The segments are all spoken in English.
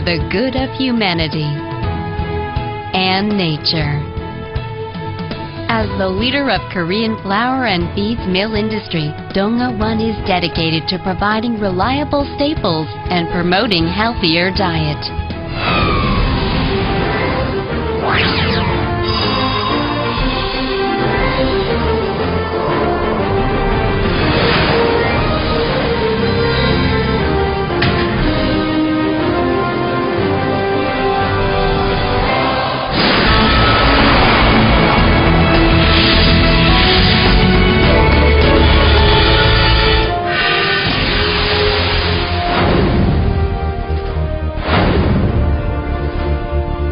for the good of humanity and nature. As the leader of Korean flour and beads mill industry, DongaOne is dedicated to providing reliable staples and promoting healthier diet.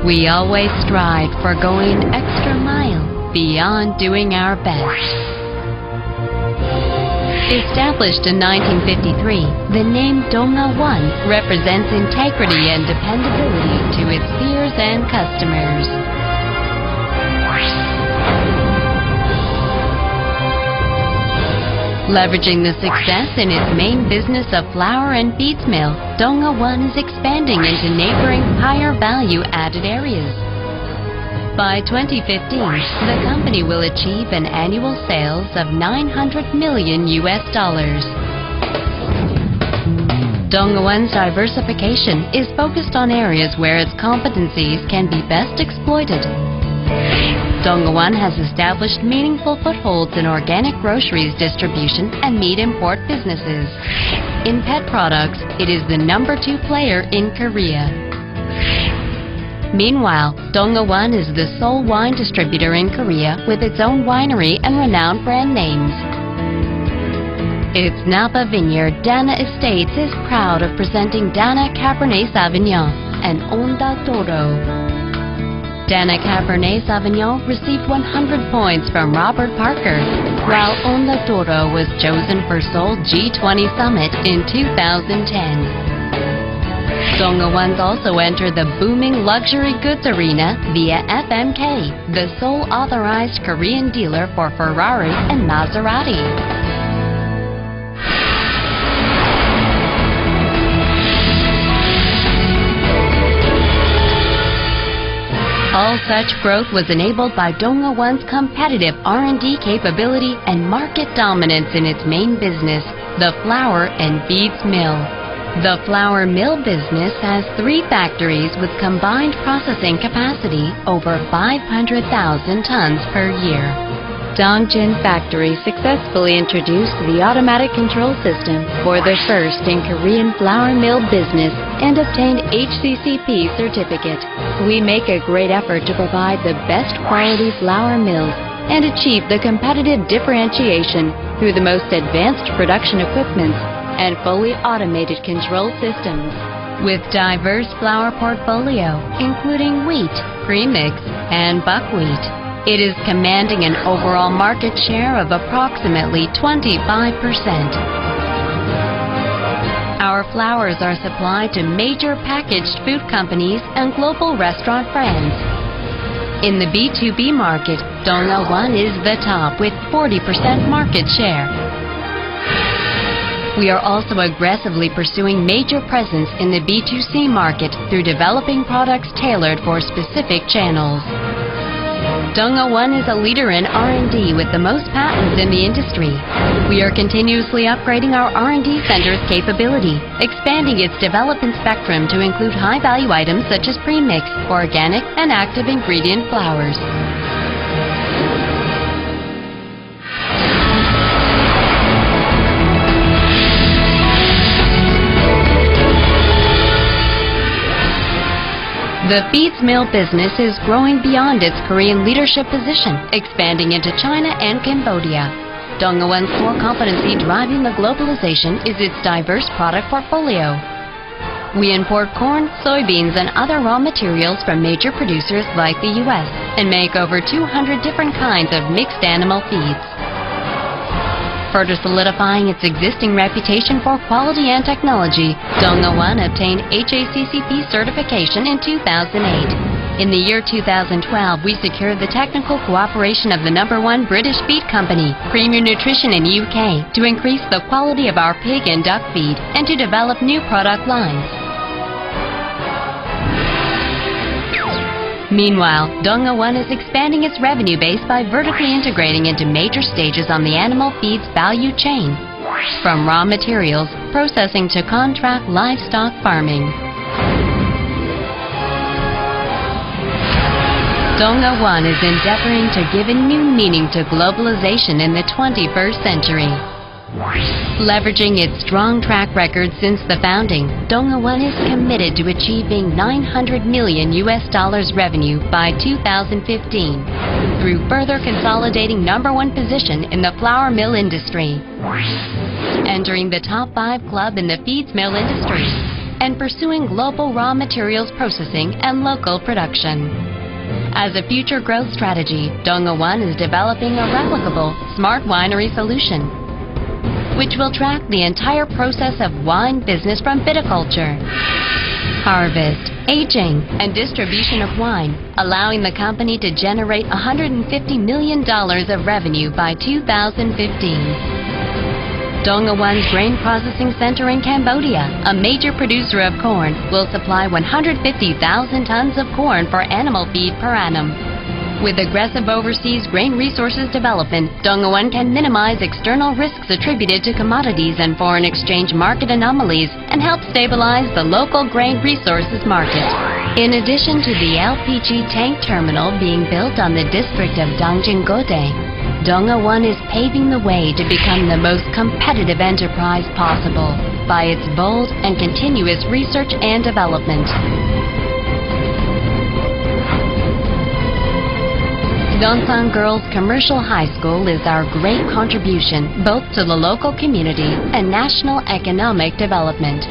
We always strive for going extra mile beyond doing our best. Established in 1953, the name DongaOne represents integrity and dependability to its peers and customers. Leveraging the success in its main business of flour and beads mill, DongaOne is expanding into neighboring higher value-added areas. By 2015, the company will achieve an annual sales of $900 million. DongaOne's diversification is focused on areas where its competencies can be best exploited. DongaOne has established meaningful footholds in organic groceries distribution and meat import businesses. In pet products, it is the #2 player in Korea. Meanwhile, DongaOne is the sole wine distributor in Korea with its own winery and renowned brand names. Its Napa vineyard, Dana Estates, is proud of presenting Dana Cabernet Sauvignon and Onda Toro. Dana Cabernet Sauvignon received 100 points from Robert Parker, while Onda Toro was chosen for Seoul G20 Summit in 2010. DongaOne's also entered the booming luxury goods arena via FMK, the sole authorized Korean dealer for Ferrari and Maserati. All such growth was enabled by DongaOne's competitive R&D capability and market dominance in its main business, the flour and beads mill. The flour mill business has 3 factories with combined processing capacity over 500,000 tons per year. DongaOne Factory successfully introduced the automatic control system for the first in Korean flour mill business and obtained HCCP certificate. We make a great effort to provide the best quality flour mills and achieve the competitive differentiation through the most advanced production equipment and fully automated control systems. With diverse flour portfolio, including wheat, premix, and buckwheat, it is commanding an overall market share of approximately 25%. Our flours are supplied to major packaged food companies and global restaurant brands. In the B2B market, DongaOne is the top with 40% market share. We are also aggressively pursuing major presence in the B2C market through developing products tailored for specific channels. DongaOne is a leader in R&D with the most patents in the industry. We are continuously upgrading our R&D center's capability, expanding its development spectrum to include high-value items such as premix, organic, and active ingredient flours. The beads mill business is growing beyond its Korean leadership position, expanding into China and Cambodia. DongaOne's core competency driving the globalization is its diverse product portfolio. We import corn, soybeans, and other raw materials from major producers like the U.S. and make over 200 different kinds of mixed animal feeds. Further solidifying its existing reputation for quality and technology, DongaOne obtained HACCP certification in 2008. In the year 2012, we secured the technical cooperation of the #1 British feed company, Premier Nutrition in UK, to increase the quality of our pig and duck feed and to develop new product lines. Meanwhile, DongaOne is expanding its revenue base by vertically integrating into major stages on the animal feeds value chain, from raw materials processing to contract livestock farming. DongaOne is endeavoring to give a new meaning to globalization in the 21st century. Leveraging its strong track record since the founding, DongaOne is committed to achieving $900 million revenue by 2015 through further consolidating #1 position in the flour mill industry, entering the top 5 club in the feeds mill industry, and pursuing global raw materials processing and local production. As a future growth strategy, DongaOne is developing a replicable smart winery solution, which will track the entire process of wine business from viticulture, harvest, aging, and distribution of wine, allowing the company to generate $150 million of revenue by 2015. DongaOne's grain processing center in Cambodia, a major producer of corn, will supply 150,000 tons of corn for animal feed per annum. With aggressive overseas grain resources development, DongaOne can minimize external risks attributed to commodities and foreign exchange market anomalies and help stabilize the local grain resources market. In addition to the LPG tank terminal being built on the district of Dongjingote, DongaOne is paving the way to become the most competitive enterprise possible by its bold and continuous research and development. Dongsan Girls Commercial High School is our great contribution both to the local community and national economic development.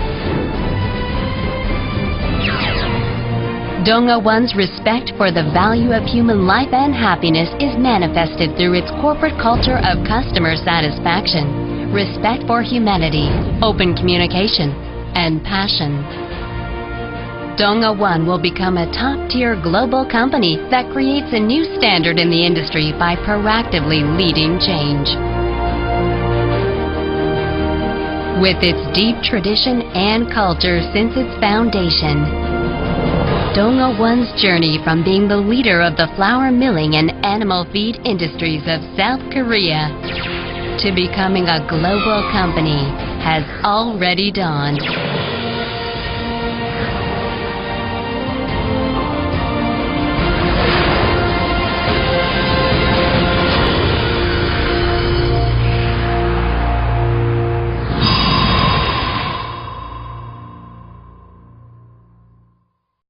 DongaOne's respect for the value of human life and happiness is manifested through its corporate culture of customer satisfaction, respect for humanity, open communication, and passion. DongaOne will become a top-tier global company that creates a new standard in the industry by proactively leading change. With its deep tradition and culture since its foundation, DongaOne's journey from being the leader of the flour milling and animal feed industries of South Korea to becoming a global company has already dawned.